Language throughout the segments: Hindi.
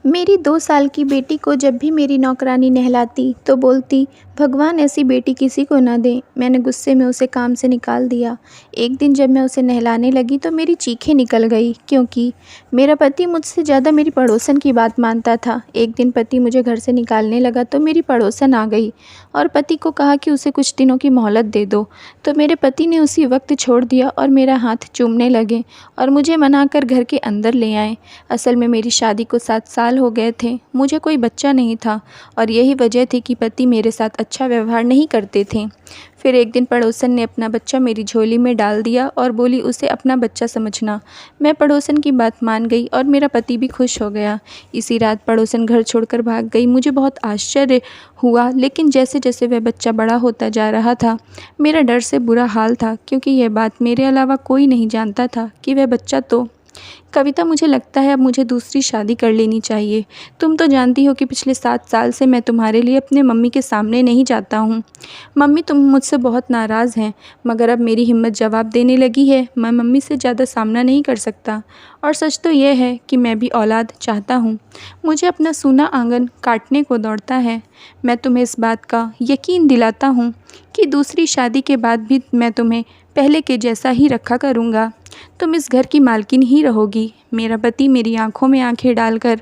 मेरी 2 साल की बेटी को जब भी मेरी नौकरानी नहलाती तो बोलती, भगवान ऐसी बेटी किसी को ना दे। मैंने गुस्से में उसे काम से निकाल दिया। एक दिन जब मैं उसे नहलाने लगी तो मेरी चीखें निकल गई, क्योंकि मेरा पति मुझसे ज़्यादा मेरी पड़ोसन की बात मानता था। एक दिन पति मुझे घर से निकालने लगा तो मेरी पड़ोसन आ गई और पति को कहा कि उसे कुछ दिनों की मोहलत दे दो। तो मेरे पति ने उसी वक्त छोड़ दिया और मेरा हाथ चूमने लगे और मुझे मनाकर घर के अंदर ले आए। असल में मेरी शादी को 7 साल हो गए थे, मुझे कोई बच्चा नहीं था और यही वजह थी कि पति मेरे साथ अच्छा व्यवहार नहीं करते थे। फिर एक दिन पड़ोसन ने अपना बच्चा मेरी झोली में डाल दिया और बोली, उसे अपना बच्चा समझना। मैं पड़ोसन की बात मान गई और मेरा पति भी खुश हो गया। इसी रात पड़ोसन घर छोड़कर भाग गई। मुझे बहुत आश्चर्य हुआ, लेकिन जैसे जैसे वह बच्चा बड़ा होता जा रहा था, मेरा डर से बुरा हाल था, क्योंकि यह बात मेरे अलावा कोई नहीं जानता था कि वह बच्चा तो कविता, मुझे लगता है अब मुझे दूसरी शादी कर लेनी चाहिए। तुम तो जानती हो कि पिछले 7 साल से मैं तुम्हारे लिए अपने मम्मी के सामने नहीं जाता हूँ। मम्मी, तुम मुझसे बहुत नाराज़ हैं, मगर अब मेरी हिम्मत जवाब देने लगी है। मैं मम्मी से ज़्यादा सामना नहीं कर सकता और सच तो यह है कि मैं भी औलाद चाहता हूँ। मुझे अपना सूना आंगन काटने को दौड़ता है। मैं तुम्हें इस बात का यकीन दिलाता हूँ कि दूसरी शादी के बाद भी मैं तुम्हें पहले के जैसा ही रखा करूँगा। तुम इस घर की मालकिन ही रहोगी। मेरा पति मेरी आंखों में आंखें डालकर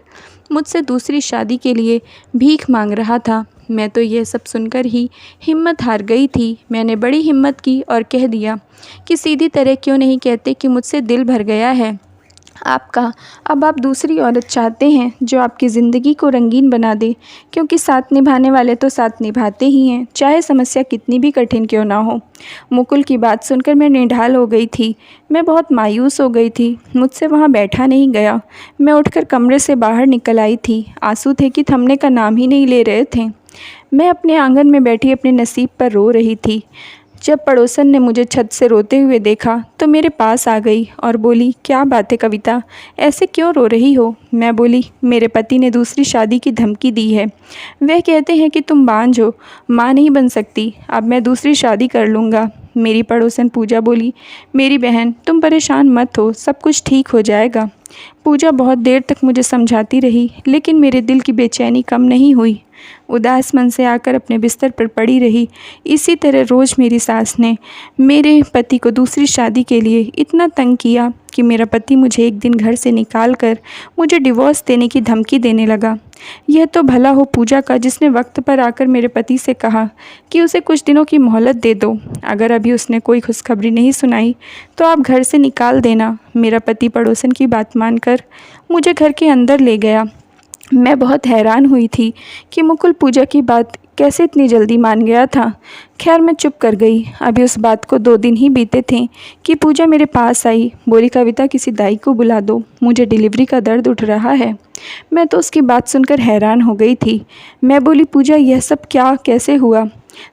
मुझसे दूसरी शादी के लिए भीख मांग रहा था। मैं तो यह सब सुनकर ही हिम्मत हार गई थी। मैंने बड़ी हिम्मत की और कह दिया कि सीधी तरह क्यों नहीं कहते कि मुझसे दिल भर गया है आपका। अब आप दूसरी औरत चाहते हैं जो आपकी ज़िंदगी को रंगीन बना दे, क्योंकि साथ निभाने वाले तो साथ निभाते ही हैं, चाहे समस्या कितनी भी कठिन क्यों ना हो। मुकुल की बात सुनकर मैं निढाल हो गई थी। मैं बहुत मायूस हो गई थी। मुझसे वहाँ बैठा नहीं गया। मैं उठकर कमरे से बाहर निकल आई थी। आंसू थे कि थमने का नाम ही नहीं ले रहे थे। मैं अपने आंगन में बैठी अपने नसीब पर रो रही थी। जब पड़ोसन ने मुझे छत से रोते हुए देखा तो मेरे पास आ गई और बोली, क्या बात है कविता, ऐसे क्यों रो रही हो? मैं बोली, मेरे पति ने दूसरी शादी की धमकी दी है। वह कहते हैं कि तुम बांझ हो, माँ नहीं बन सकती। अब मैं दूसरी शादी कर लूँगा। मेरी पड़ोसन पूजा बोली, मेरी बहन, तुम परेशान मत हो, सब कुछ ठीक हो जाएगा। पूजा बहुत देर तक मुझे समझाती रही, लेकिन मेरे दिल की बेचैनी कम नहीं हुई। उदास मन से आकर अपने बिस्तर पर पड़ी रही। इसी तरह रोज़ मेरी सास ने मेरे पति को दूसरी शादी के लिए इतना तंग किया कि मेरा पति मुझे एक दिन घर से निकाल कर मुझे डिवोर्स देने की धमकी देने लगा। यह तो भला हो पूजा का, जिसने वक्त पर आकर मेरे पति से कहा कि उसे कुछ दिनों की मोहलत दे दो। अगर अभी उसने कोई खुशखबरी नहीं सुनाई तो आप घर से निकाल देना। मेरा पति पड़ोसन की बात मानकर मुझे घर के अंदर ले गया। मैं बहुत हैरान हुई थी कि मुकुल पूजा की बात कैसे इतनी जल्दी मान गया था। खैर, मैं चुप कर गई। अभी उस बात को 2 दिन ही बीते थे कि पूजा मेरे पास आई। बोली, कविता, किसी दाई को बुला दो, मुझे डिलीवरी का दर्द उठ रहा है। मैं तो उसकी बात सुनकर हैरान हो गई थी। मैं बोली, पूजा, यह सब क्या कैसे हुआ?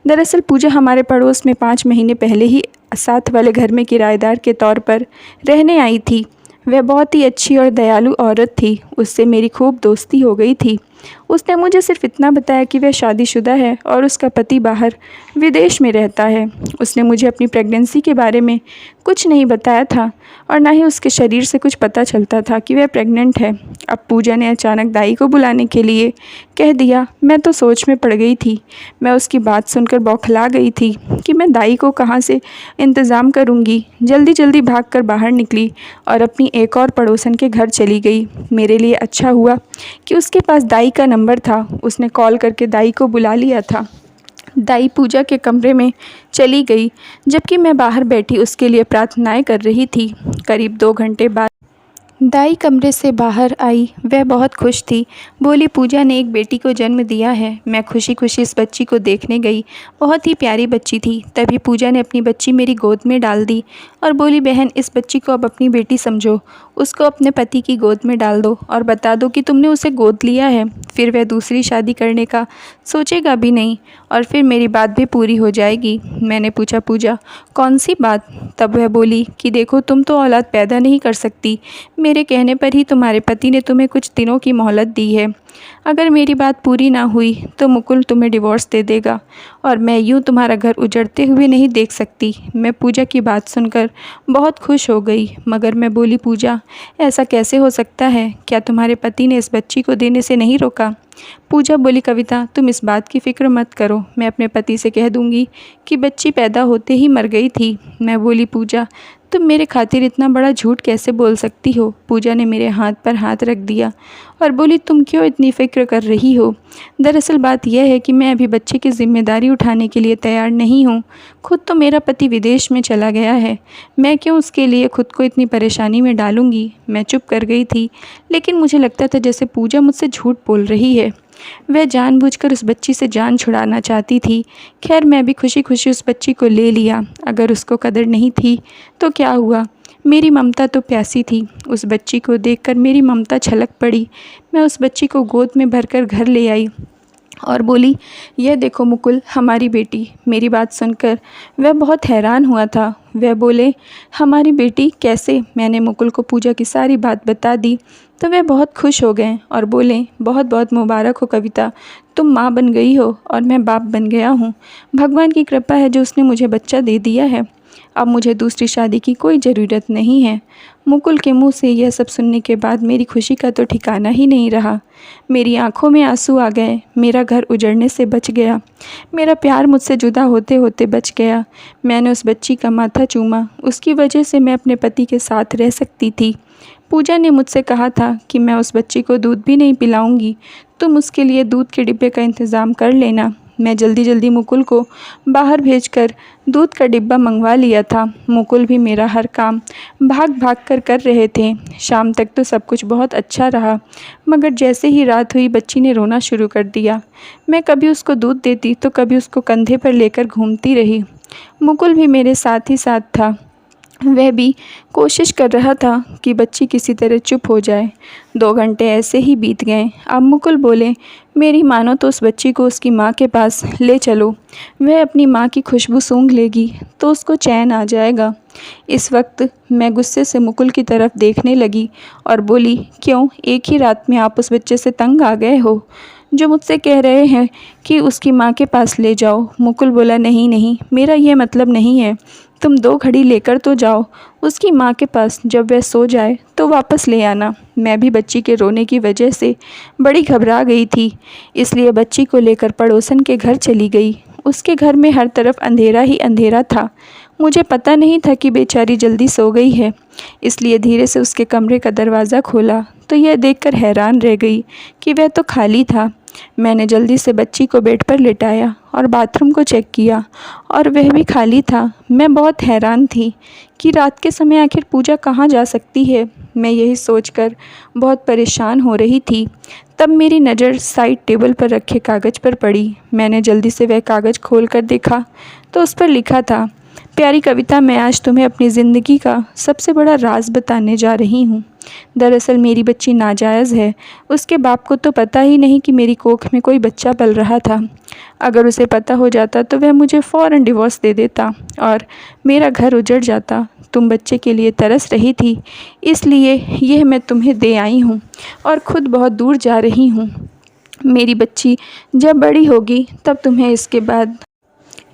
दरअसल पूजा हमारे पड़ोस में 5 महीने पहले ही साथ वाले घर में किराएदार के तौर पर रहने आई थी। वह बहुत ही अच्छी और दयालु औरत थी। उससे मेरी खूब दोस्ती हो गई थी। उसने मुझे सिर्फ इतना बताया कि वह शादीशुदा है और उसका पति बाहर विदेश में रहता है। उसने मुझे अपनी प्रेगनेंसी के बारे में कुछ नहीं बताया था और ना ही उसके शरीर से कुछ पता चलता था कि वह प्रेग्नेंट है। अब पूजा ने अचानक दाई को बुलाने के लिए कह दिया। मैं तो सोच में पड़ गई थी। मैं उसकी बात सुनकर बौखला गई थी कि मैं दाई को कहाँ से इंतज़ाम करूँगी। जल्दी जल्दी भागकर बाहर निकली और अपनी एक और पड़ोसन के घर चली गई। मेरे लिए अच्छा हुआ कि उसके पास दाई का नंबर था। उसने कॉल करके दाई को बुला लिया था। दाई पूजा के कमरे में चली गई, जबकि मैं बाहर बैठी उसके लिए प्रार्थनाएं कर रही थी। करीब 2 घंटे बाद दाई कमरे से बाहर आई। वह बहुत खुश थी। बोली, पूजा ने एक बेटी को जन्म दिया है। मैं खुशी खुशी इस बच्ची को देखने गई। बहुत ही प्यारी बच्ची थी। तभी पूजा ने अपनी बच्ची मेरी गोद में डाल दी और बोली, बहन, इस बच्ची को अब अपनी बेटी समझो। उसको अपने पति की गोद में डाल दो और बता दो कि तुमने उसे गोद लिया है। फिर वह दूसरी शादी करने का सोचेगा भी नहीं और फिर मेरी बात भी पूरी हो जाएगी। मैंने पूछा, पूजा, कौन सी बात? तब वह बोली कि देखो, तुम तो औलाद पैदा नहीं कर सकती। मेरे कहने पर ही तुम्हारे पति ने तुम्हें कुछ दिनों की मोहलत दी है। अगर मेरी बात पूरी ना हुई तो मुकुल तुम्हें डिवोर्स दे देगा और मैं यूँ तुम्हारा घर उजड़ते हुए नहीं देख सकती। मैं पूजा की बात सुनकर बहुत खुश हो गई, मगर मैं बोली, पूजा, ऐसा कैसे हो सकता है? क्या तुम्हारे पति ने इस बच्ची को देने से नहीं रोका? पूजा बोली, कविता, तुम इस बात की फ़िक्र मत करो, मैं अपने पति से कह दूंगी कि बच्ची पैदा होते ही मर गई थी। मैं बोली, पूजा, तुम मेरे खातिर इतना बड़ा झूठ कैसे बोल सकती हो? पूजा ने मेरे हाथ पर हाथ रख दिया और बोली, तुम क्यों इतनी फ़िक्र कर रही हो? दरअसल बात यह है कि मैं अभी बच्चे की जिम्मेदारी उठाने के लिए तैयार नहीं हूँ। खुद तो मेरा पति विदेश में चला गया है, मैं क्यों उसके लिए खुद को इतनी परेशानी में डालूँगी? मैं चुप कर गई थी, लेकिन मुझे लगता था जैसे पूजा मुझसे झूठ बोल रही है। वह जानबूझकर उस बच्ची से जान छुड़ाना चाहती थी। खैर, मैं भी खुशी खुशी उस बच्ची को ले लिया। अगर उसको कदर नहीं थी तो क्या हुआ? मेरी ममता तो प्यासी थी। उस बच्ची को देखकर मेरी ममता छलक पड़ी। मैं उस बच्ची को गोद में भरकर घर ले आई और बोली, यह देखो मुकुल, हमारी बेटी। मेरी बात सुनकर वह बहुत हैरान हुआ था। वह बोले, हमारी बेटी कैसे? मैंने मुकुल को पूजा की सारी बात बता दी तो वह बहुत खुश हो गए और बोले, बहुत बहुत मुबारक हो कविता, तुम माँ बन गई हो और मैं बाप बन गया हूँ। भगवान की कृपा है जो उसने मुझे बच्चा दे दिया है। अब मुझे दूसरी शादी की कोई ज़रूरत नहीं है। मुकुल के मुंह से यह सब सुनने के बाद मेरी खुशी का तो ठिकाना ही नहीं रहा। मेरी आंखों में आंसू आ गए। मेरा घर उजड़ने से बच गया। मेरा प्यार मुझसे जुदा होते होते बच गया। मैंने उस बच्ची का माथा चूमा। उसकी वजह से मैं अपने पति के साथ रह सकती थी। पूजा ने मुझसे कहा था कि मैं उस बच्ची को दूध भी नहीं पिलाऊंगी। तुम उसके लिए दूध के डिब्बे का इंतज़ाम कर लेना। मैं जल्दी जल्दी मुकुल को बाहर भेजकर दूध का डिब्बा मंगवा लिया था। मुकुल भी मेरा हर काम भाग भाग कर रहे थे। शाम तक तो सब कुछ बहुत अच्छा रहा, मगर जैसे ही रात हुई बच्ची ने रोना शुरू कर दिया। मैं कभी उसको दूध देती तो कभी उसको कंधे पर लेकर घूमती रही। मुकुल भी मेरे साथ ही साथ था। वह भी कोशिश कर रहा था कि बच्ची किसी तरह चुप हो जाए। 2 घंटे ऐसे ही बीत गए। अब मुकुल बोले, मेरी मानो तो उस बच्ची को उसकी माँ के पास ले चलो। वह अपनी माँ की खुशबू सूंघ लेगी तो उसको चैन आ जाएगा। इस वक्त मैं गुस्से से मुकुल की तरफ देखने लगी और बोली, क्यों, एक ही रात में आप उस बच्चे से तंग आ गए हो जो मुझसे कह रहे हैं कि उसकी माँ के पास ले जाओ? मुकुल बोला, नहीं नहीं, मेरा यह मतलब नहीं है। तुम 2 घड़ी लेकर तो जाओ उसकी माँ के पास, जब वह सो जाए तो वापस ले आना। मैं भी बच्ची के रोने की वजह से बड़ी घबरा गई थी, इसलिए बच्ची को लेकर पड़ोसन के घर चली गई। उसके घर में हर तरफ अंधेरा ही अंधेरा था। मुझे पता नहीं था कि बेचारी जल्दी सो गई है, इसलिए धीरे से उसके कमरे का दरवाज़ा खोला तो यह देखकर हैरान रह गई कि वह तो खाली था। मैंने जल्दी से बच्ची को बेड पर लिटाया और बाथरूम को चेक किया और वह भी खाली था। मैं बहुत हैरान थी कि रात के समय आखिर पूजा कहाँ जा सकती है। मैं यही सोचकर बहुत परेशान हो रही थी। तब मेरी नज़र साइड टेबल पर रखे कागज़ पर पड़ी। मैंने जल्दी से वह कागज़ खोलकर देखा तो उस पर लिखा था, प्यारी कविता, मैं आज तुम्हें अपनी ज़िंदगी का सबसे बड़ा राज बताने जा रही हूँ। दरअसल मेरी बच्ची नाजायज़ है। उसके बाप को तो पता ही नहीं कि मेरी कोख में कोई बच्चा पल रहा था। अगर उसे पता हो जाता तो वह मुझे फ़ौरन डिवोर्स दे देता और मेरा घर उजड़ जाता। तुम बच्चे के लिए तरस रही थी, इसलिए यह मैं तुम्हें दे आई हूँ और ख़ुद बहुत दूर जा रही हूँ। मेरी बच्ची जब बड़ी होगी तब तुम्हें इसके बाद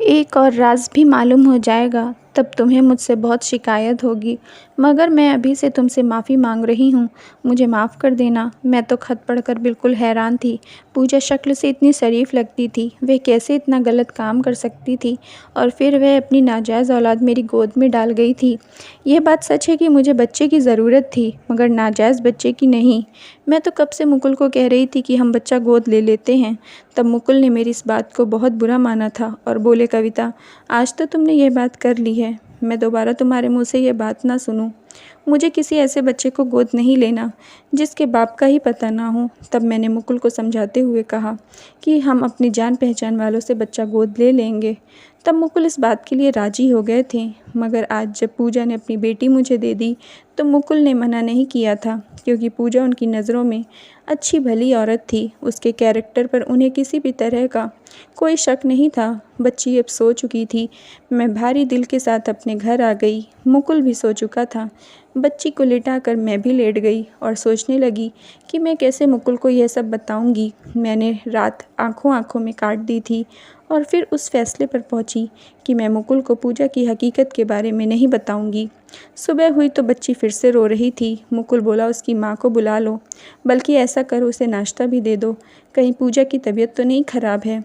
एक और राज भी मालूम हो जाएगा। तब तुम्हें मुझसे बहुत शिकायत होगी, मगर मैं अभी से तुमसे माफ़ी मांग रही हूँ। मुझे माफ़ कर देना। मैं तो खत पढ़कर बिल्कुल हैरान थी। पूजा शक्ल से इतनी शरीफ लगती थी, वह कैसे इतना गलत काम कर सकती थी? और फिर वह अपनी नाजायज़ औलाद मेरी गोद में डाल गई थी। यह बात सच है कि मुझे बच्चे की ज़रूरत थी, मगर नाजायज़ बच्चे की नहीं। मैं तो कब से मुकुल को कह रही थी कि हम बच्चा गोद ले लेते हैं। तब मुकुल ने मेरी इस बात को बहुत बुरा माना था और बोले, कविता, आज तो तुमने ये बात कर ली है, मैं दोबारा तुम्हारे मुंह से ये बात ना सुनूं। मुझे किसी ऐसे बच्चे को गोद नहीं लेना जिसके बाप का ही पता ना हो। तब मैंने मुकुल को समझाते हुए कहा कि हम अपनी जान पहचान वालों से बच्चा गोद ले लेंगे। तब मुकुल इस बात के लिए राज़ी हो गए थे, मगर आज जब पूजा ने अपनी बेटी मुझे दे दी तो मुकुल ने मना नहीं किया था, क्योंकि पूजा उनकी नज़रों में अच्छी भली औरत थी। उसके कैरेक्टर पर उन्हें किसी भी तरह का कोई शक नहीं था। बच्ची अब सो चुकी थी। मैं भारी दिल के साथ अपने घर आ गई। मुकुल भी सो चुका था। बच्ची को लिटाकर मैं भी लेट गई और सोचने लगी कि मैं कैसे मुकुल को यह सब बताऊंगी। मैंने रात आंखों आंखों में काट दी थी और फिर उस फैसले पर पहुंची कि मैं मुकुल को पूजा की हकीकत के बारे में नहीं बताऊंगी। सुबह हुई तो बच्ची फिर से रो रही थी। मुकुल बोला उसकी माँ को बुला लो, बल्कि ऐसा करो उसे नाश्ता भी दे दो, कहीं पूजा की तबीयत तो नहीं ख़राब है।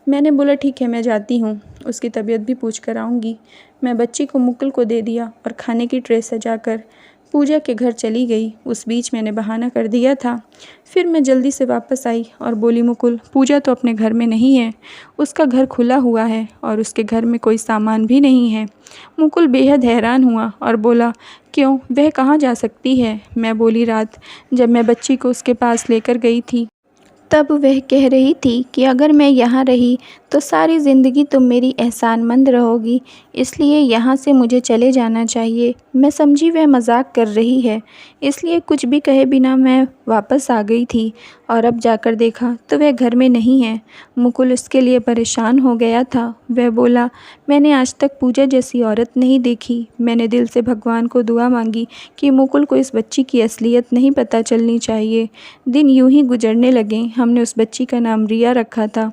मैंने बोला ठीक है, मैं जाती हूँ, उसकी तबीयत भी पूछ कर आऊँगी। मैं बच्ची को मुकुल को दे दिया और खाने की ट्रे सजाकर पूजा के घर चली गई। उस बीच मैंने बहाना कर दिया था। फिर मैं जल्दी से वापस आई और बोली मुकुल, पूजा तो अपने घर में नहीं है, उसका घर खुला हुआ है और उसके घर में कोई सामान भी नहीं है। मुकुल बेहद हैरान हुआ और बोला, क्यों, वह कहाँ जा सकती है? मैं बोली, रात जब मैं बच्ची को उसके पास लेकर गई थी तब वह कह रही थी कि अगर मैं यहाँ रही तो सारी ज़िंदगी तुम मेरी एहसानमंद रहोगी, इसलिए यहाँ से मुझे चले जाना चाहिए। मैं समझी वह मजाक कर रही है, इसलिए कुछ भी कहे बिना मैं वापस आ गई थी और अब जाकर देखा तो वह घर में नहीं है। मुकुल उसके लिए परेशान हो गया था। वह बोला, मैंने आज तक पूजा जैसी औरत नहीं देखी। मैंने दिल से भगवान को दुआ मांगी कि मुकुल को इस बच्ची की असलियत नहीं पता चलनी चाहिए। दिन यूं ही गुजरने लगे। हमने उस बच्ची का नाम रिया रखा था।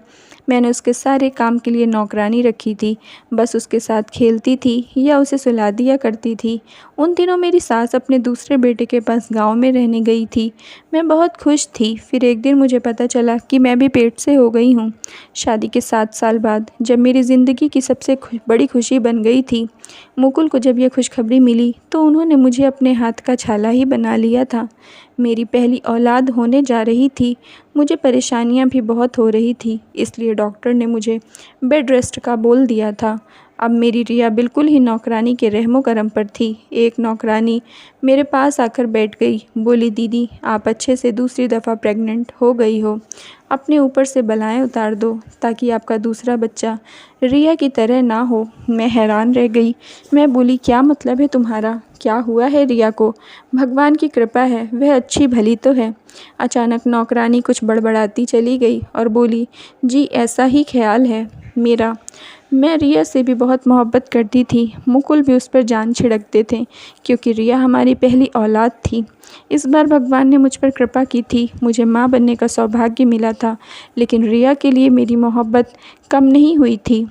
मैंने उसके सारे काम के लिए नौकरानी रखी थी, बस उसके साथ खेलती थी या उसे सुला दिया करती थी। उन दिनों मेरी सास अपने दूसरे बेटे के पास गांव में रहने गई थी। मैं बहुत खुश थी। फिर एक दिन मुझे पता चला कि मैं भी पेट से हो गई हूँ। शादी के 7 साल बाद जब मेरी ज़िंदगी की सबसे बड़ी खुशी बन गई थी। मुकुल को जब यह खुशखबरी मिली तो उन्होंने मुझे अपने हाथ का छाला ही बना लिया था। मेरी पहली औलाद होने जा रही थी। मुझे परेशानियां भी बहुत हो रही थी, इसलिए डॉक्टर ने मुझे बेड रेस्ट का बोल दिया था। अब मेरी रिया बिल्कुल ही नौकरानी के रहमो करम पर थी। एक नौकरानी मेरे पास आकर बैठ गई, बोली, दीदी आप अच्छे से दूसरी दफ़ा प्रेग्नेंट हो गई हो, अपने ऊपर से बलाएं उतार दो ताकि आपका दूसरा बच्चा रिया की तरह ना हो। मैं हैरान रह गई। मैं बोली, क्या मतलब है तुम्हारा? क्या हुआ है रिया को? भगवान की कृपा है, वह अच्छी भली तो है। अचानक नौकरानी कुछ बड़बड़ाती चली गई और बोली, जी ऐसा ही ख्याल है मेरा। मैं रिया से भी बहुत मोहब्बत करती थी। मुकुल भी उस पर जान छिड़कते थे क्योंकि रिया हमारी पहली औलाद थी। इस बार भगवान ने मुझ पर कृपा की थी। मुझे माँ बनने का सौभाग्य मिला था, लेकिन रिया के लिए मेरी मोहब्बत कम नहीं हुई थी।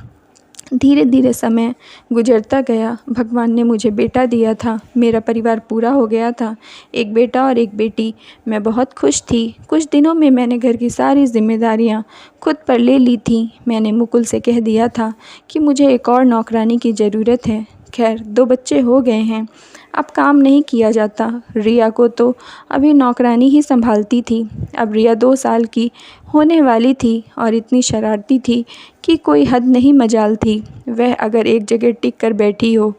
धीरे धीरे समय गुजरता गया। भगवान ने मुझे बेटा दिया था। मेरा परिवार पूरा हो गया था, एक बेटा और एक बेटी। मैं बहुत खुश थी। कुछ दिनों में मैंने घर की सारी जिम्मेदारियां खुद पर ले ली थी। मैंने मुकुल से कह दिया था कि मुझे एक और नौकरानी की ज़रूरत है। खैर 2 बच्चे हो गए हैं, अब काम नहीं किया जाता। रिया को तो अभी नौकरानी ही संभालती थी। अब रिया 2 साल की होने वाली थी और इतनी शरारती थी कि कोई हद नहीं मजाल थी। वह अगर एक जगह टिक कर बैठी हो।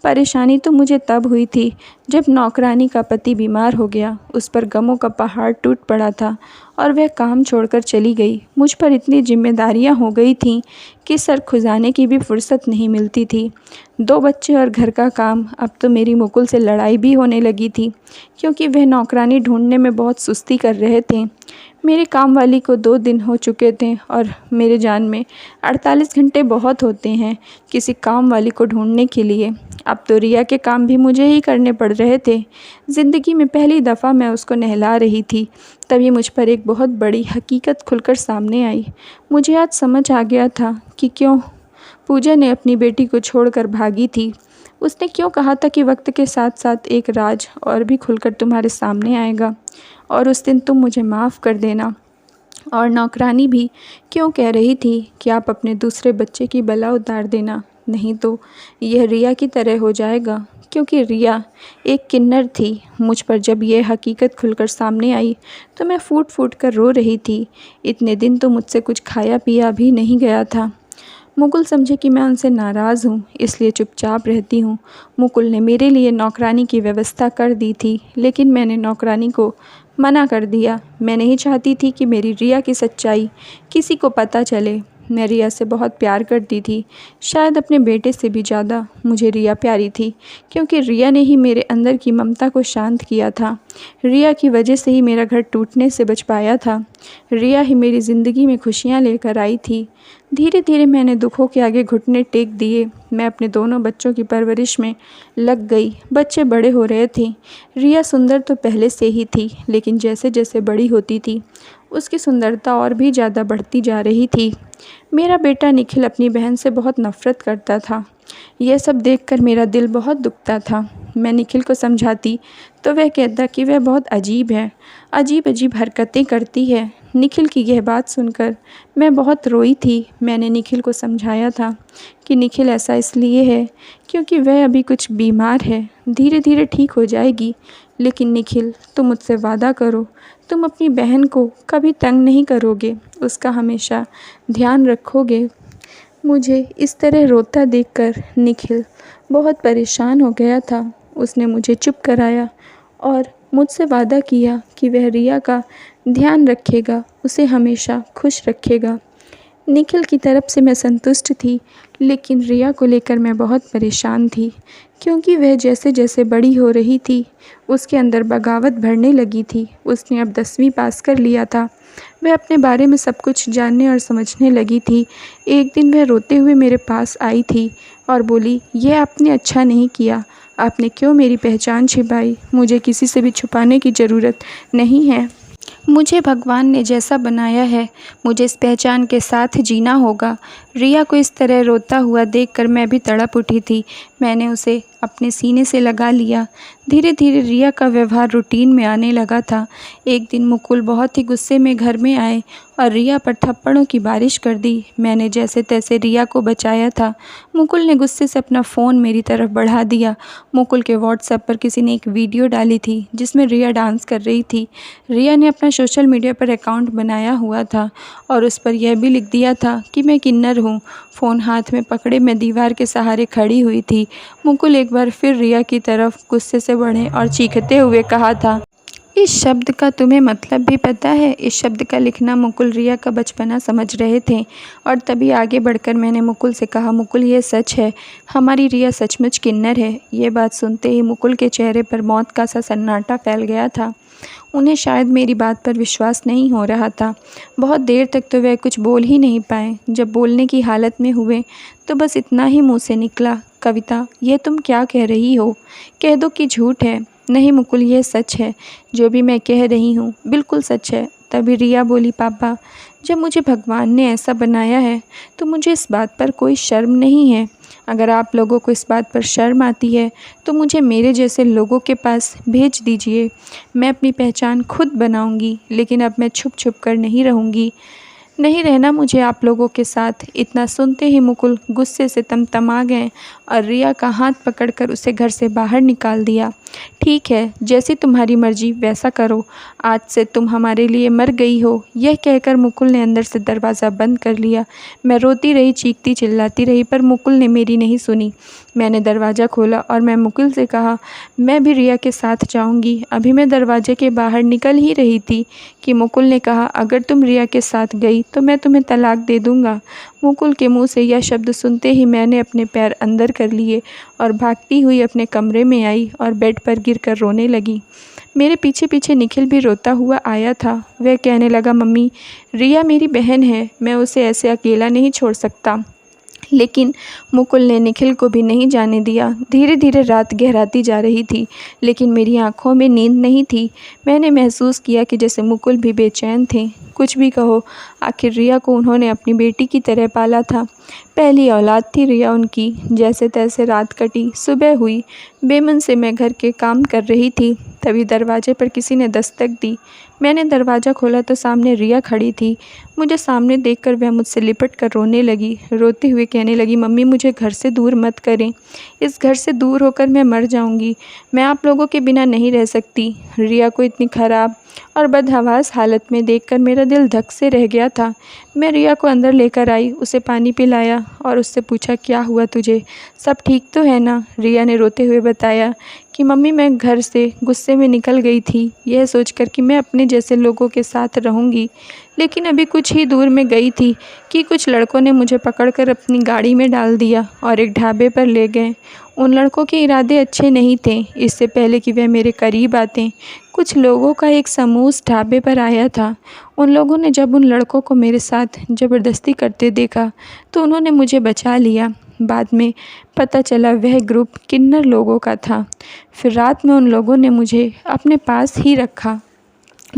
परेशानी तो मुझे तब हुई थी जब नौकरानी का पति बीमार हो गया। उस पर गमों का पहाड़ टूट पड़ा था और वह काम छोड़कर चली गई। मुझ पर इतनी जिम्मेदारियां हो गई थीं कि सर खुजाने की भी फुर्सत नहीं मिलती थी। 2 बच्चे और घर का काम। अब तो मेरी मुकुल से लड़ाई भी होने लगी थी क्योंकि वह नौकरानी ढूंढने में बहुत सुस्ती कर रहे थे। मेरे काम वाली को 2 दिन हो चुके थे और मेरे जान में 48 घंटे बहुत होते हैं किसी काम वाली को ढूंढने के लिए। अब तो रिया के काम भी मुझे ही करने पड़ रहे थे। ज़िंदगी में पहली दफ़ा मैं उसको नहला रही थी, तभी मुझ पर एक बहुत बड़ी हकीकत खुलकर सामने आई। मुझे आज समझ आ गया था कि क्यों पूजा ने अपनी बेटी को छोड़कर भागी थी। उसने क्यों कहा था कि वक्त के साथ साथ एक राज और भी खुलकर तुम्हारे सामने आएगा और उस दिन तुम मुझे माफ़ कर देना। और नौकरानी भी क्यों कह रही थी कि आप अपने दूसरे बच्चे की बला उतार देना, नहीं तो यह रिया की तरह हो जाएगा। क्योंकि रिया एक किन्नर थी। मुझ पर जब यह हकीकत खुलकर सामने आई तो मैं फूट फूट कर रो रही थी। इतने दिन तो मुझसे कुछ खाया पिया भी नहीं गया था। मुकुल समझे कि मैं उनसे नाराज़ हूँ, इसलिए चुपचाप रहती हूँ। मुकुल ने मेरे लिए नौकरानी की व्यवस्था कर दी थी, लेकिन मैंने नौकरानी को मना कर दिया। मैं नहीं चाहती थी कि मेरी रिया की सच्चाई किसी को पता चले। मैं रिया से बहुत प्यार करती थी। शायद अपने बेटे से भी ज़्यादा मुझे रिया प्यारी थी, क्योंकि रिया ने ही मेरे अंदर की ममता को शांत किया था। रिया की वजह से ही मेरा घर टूटने से बच पाया था। रिया ही मेरी ज़िंदगी में खुशियाँ लेकर आई थी। धीरे धीरे मैंने दुखों के आगे घुटने टेक दिए। मैं अपने दोनों बच्चों की परवरिश में लग गई। बच्चे बड़े हो रहे थे। रिया सुंदर तो पहले से ही थी, लेकिन जैसे जैसे बड़ी होती थी उसकी सुंदरता और भी ज़्यादा बढ़ती जा रही थी। मेरा बेटा निखिल अपनी बहन से बहुत नफ़रत करता था। यह सब देखकर मेरा दिल बहुत दुखता था। मैं निखिल को समझाती तो वह कहता कि वह बहुत अजीब है, अजीब अजीब हरकतें करती है। निखिल की यह बात सुनकर मैं बहुत रोई थी। मैंने निखिल को समझाया था कि निखिल ऐसा इसलिए है क्योंकि वह अभी कुछ बीमार है, धीरे धीरे ठीक हो जाएगी। लेकिन निखिल, तुम मुझसे वादा करो, तुम अपनी बहन को कभी तंग नहीं करोगे, उसका हमेशा ध्यान रखोगे। मुझे इस तरह रोता देखकर निखिल बहुत परेशान हो गया था। उसने मुझे चुप कराया और मुझसे वादा किया कि वह रिया का ध्यान रखेगा, उसे हमेशा खुश रखेगा। निखिल की तरफ से मैं संतुष्ट थी, लेकिन रिया को लेकर मैं बहुत परेशान थी, क्योंकि वह जैसे जैसे बड़ी हो रही थी उसके अंदर बगावत बढ़ने लगी थी। उसने अब 10वीं पास कर लिया था। वह अपने बारे में सब कुछ जानने और समझने लगी थी। एक दिन वह रोते हुए मेरे पास आई थी और बोली, यह आपने अच्छा नहीं किया, आपने क्यों मेरी पहचान छिपाई? मुझे किसी से भी छुपाने की ज़रूरत नहीं है। मुझे भगवान ने जैसा बनाया है, मुझे इस पहचान के साथ जीना होगा। रिया को इस तरह रोता हुआ देखकर मैं भी तड़प उठी थी। मैंने उसे अपने सीने से लगा लिया। धीरे धीरे रिया का व्यवहार रूटीन में आने लगा था। एक दिन मुकुल बहुत ही गुस्से में घर में आए और रिया पर थप्पड़ों की बारिश कर दी। मैंने जैसे तैसे रिया को बचाया था। मुकुल ने गुस्से से अपना फ़ोन मेरी तरफ बढ़ा दिया। मुकुल के व्हाट्सएप पर किसी ने एक वीडियो डाली थी जिसमें रिया डांस कर रही थी। रिया ने अपना सोशल मीडिया पर अकाउंट बनाया हुआ था और उस पर यह भी लिख दिया था कि मैं किन्नर हूँ। फ़ोन हाथ में पकड़े मैं दीवार के सहारे खड़ी हुई थी। मुकुल एक बार फिर रिया की तरफ गुस्से से बढ़े और चीखते हुए कहा था, इस शब्द का तुम्हें मतलब भी पता है? इस शब्द का लिखना मुकुल रिया का बचपना समझ रहे थे। और तभी आगे बढ़कर मैंने मुकुल से कहा, मुकुल ये सच है, हमारी रिया सचमुच किन्नर है। ये बात सुनते ही मुकुल के चेहरे पर मौत का सा सन्नाटा फैल गया था। उन्हें शायद मेरी बात पर विश्वास नहीं हो रहा था। बहुत देर तक तो वह कुछ बोल ही नहीं पाए। जब बोलने की हालत में हुए तो बस इतना ही मुँह से निकला, कविता ये तुम क्या कह रही हो? कह दो कि झूठ है। नहीं मुकुल, ये सच है, जो भी मैं कह रही हूँ बिल्कुल सच है। तभी रिया बोली, पापा जब मुझे भगवान ने ऐसा बनाया है तो मुझे इस बात पर कोई शर्म नहीं है। अगर आप लोगों को इस बात पर शर्म आती है तो मुझे मेरे जैसे लोगों के पास भेज दीजिए। मैं अपनी पहचान खुद बनाऊंगी, लेकिन अब मैं छुप छुप कर नहीं रहूँगी, नहीं रहना मुझे आप लोगों के साथ। इतना सुनते ही मुकुल गुस्से से तमतमा गए और रिया का हाथ पकड़कर उसे घर से बाहर निकाल दिया। ठीक है, जैसी तुम्हारी मर्जी वैसा करो, आज से तुम हमारे लिए मर गई हो। यह कहकर मुकुल ने अंदर से दरवाज़ा बंद कर लिया। मैं रोती रही, चीखती चिल्लाती रही, पर मुकुल ने मेरी नहीं सुनी। मैंने दरवाज़ा खोला और मैं मुकुल से कहा, मैं भी रिया के साथ जाऊंगी। अभी मैं दरवाजे के बाहर निकल ही रही थी कि मुकुल ने कहा, अगर तुम रिया के साथ गई तो मैं तुम्हें तलाक दे दूंगा। मुकुल के मुंह से यह शब्द सुनते ही मैंने अपने पैर अंदर कर लिए और भागती हुई अपने कमरे में आई और बेड पर गिरकर रोने लगी। मेरे पीछे पीछे निखिल भी रोता हुआ आया था। वह कहने लगा, मम्मी रिया मेरी बहन है, मैं उसे ऐसे अकेला नहीं छोड़ सकता। लेकिन मुकुल ने निखिल को भी नहीं जाने दिया। धीरे धीरे रात गहराती जा रही थी, लेकिन मेरी आंखों में नींद नहीं थी। मैंने महसूस किया कि जैसे मुकुल भी बेचैन थे। कुछ भी कहो, आखिर रिया को उन्होंने अपनी बेटी की तरह पाला था। पहली औलाद थी रिया उनकी। जैसे तैसे रात कटी, सुबह हुई। बेमन से मैं घर के काम कर रही थी, तभी दरवाजे पर किसी ने दस्तक दी। मैंने दरवाज़ा खोला तो सामने रिया खड़ी थी। मुझे सामने देखकर वह मुझसे लिपट कर रोने लगी। रोते हुए कहने लगी, मम्मी मुझे घर से दूर मत करें, इस घर से दूर होकर मैं मर जाऊंगी। मैं आप लोगों के बिना नहीं रह सकती। रिया को इतनी ख़राब और बदहवास हालत में देखकर मेरा दिल धक से रह गया था। मैं रिया को अंदर लेकर आई, उसे पानी पिलाया, लिया और उससे पूछा, क्या हुआ तुझे, सब ठीक तो है ना। रिया ने रोते हुए बताया कि मम्मी मैं घर से गुस्से में निकल गई थी, यह सोचकर कि मैं अपने जैसे लोगों के साथ रहूँगी। लेकिन अभी कुछ ही दूर में गई थी कि कुछ लड़कों ने मुझे पकड़कर अपनी गाड़ी में डाल दिया और एक ढाबे पर ले गए। उन लड़कों के इरादे अच्छे नहीं थे। इससे पहले कि वह मेरे करीब आते, कुछ लोगों का एक समूह उस ढाबे पर आया था। उन लोगों ने जब उन लड़कों को मेरे साथ ज़बरदस्ती करते देखा तो उन्होंने मुझे बचा लिया। बाद में पता चला वह ग्रुप किन्नर लोगों का था। फिर रात में उन लोगों ने मुझे अपने पास ही रखा।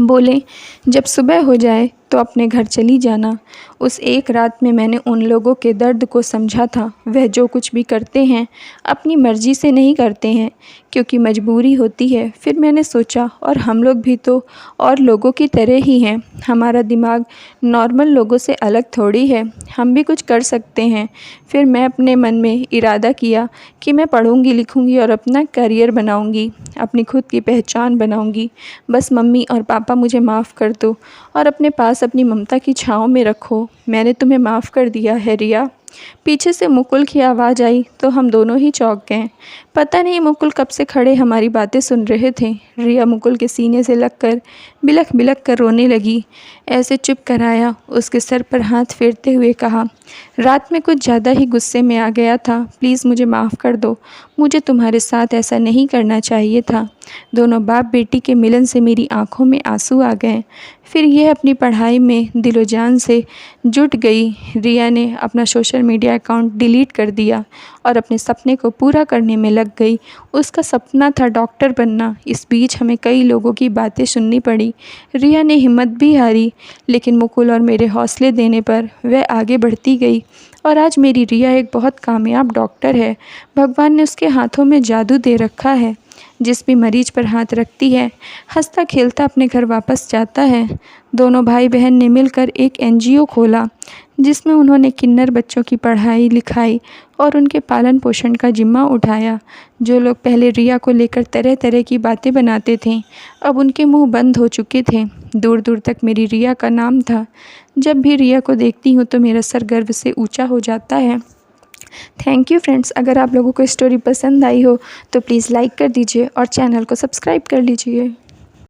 बोले, जब सुबह हो जाए तो अपने घर चली जाना। उस एक रात में मैंने उन लोगों के दर्द को समझा था। वह जो कुछ भी करते हैं अपनी मर्ज़ी से नहीं करते हैं, क्योंकि मजबूरी होती है। फिर मैंने सोचा, और हम लोग भी तो और लोगों की तरह ही हैं। हमारा दिमाग नॉर्मल लोगों से अलग थोड़ी है, हम भी कुछ कर सकते हैं। फिर मैं अपने मन में इरादा किया कि मैं पढ़ूंगी, लिखूंगी और अपना करियर बनाऊंगी, अपनी खुद की पहचान बनाऊंगी। बस मम्मी और पापा मुझे माफ़ कर दो और अपने पास अपनी ममता की छाँव में रखो। मैंने तुम्हें माफ़ कर दिया है रिया। पीछे से मुकुल की आवाज़ आई तो हम दोनों ही चौंक गए। पता नहीं मुकुल कब से खड़े हमारी बातें सुन रहे थे। रिया मुकुल के सीने से लगकर बिलख बिलख कर रोने लगी। ऐसे चुप कराया, उसके सर पर हाथ फेरते हुए कहा, रात में कुछ ज़्यादा ही गुस्से में आ गया था, प्लीज़ मुझे माफ़ कर दो। मुझे तुम्हारे साथ ऐसा नहीं करना चाहिए था। दोनों बाप बेटी के मिलन से मेरी आंखों में आंसू आ गए। फिर यह अपनी पढ़ाई में दिलो जान से जुट गई। रिया ने अपना सोशल मीडिया अकाउंट डिलीट कर दिया और अपने सपने को पूरा करने में लग गई। उसका सपना था डॉक्टर बनना। इस बीच हमें कई लोगों की बातें सुननी पड़ी। रिया ने हिम्मत भी हारी, लेकिन मुकुल और मेरे हौसले देने पर वह आगे बढ़ती गई और आज मेरी रिया एक बहुत कामयाब डॉक्टर है। भगवान ने उसके हाथों में जादू दे रखा है। जिस भी मरीज पर हाथ रखती है, हंसता खेलता अपने घर वापस जाता है। दोनों भाई बहन ने मिलकर एक एनजीओ खोला, जिसमें उन्होंने किन्नर बच्चों की पढ़ाई लिखाई और उनके पालन पोषण का जिम्मा उठाया। जो लोग पहले रिया को लेकर तरह तरह की बातें बनाते थे, अब उनके मुंह बंद हो चुके थे। दूर दूर तक मेरी रिया का नाम था। जब भी रिया को देखती हूँ तो मेरा सर गर्व से ऊंचा हो जाता है। Thank you friends. अगर आप लोगों को स्टोरी पसंद आई हो तो प्लीज़ लाइक कर दीजिए और चैनल को सब्सक्राइब कर लीजिए।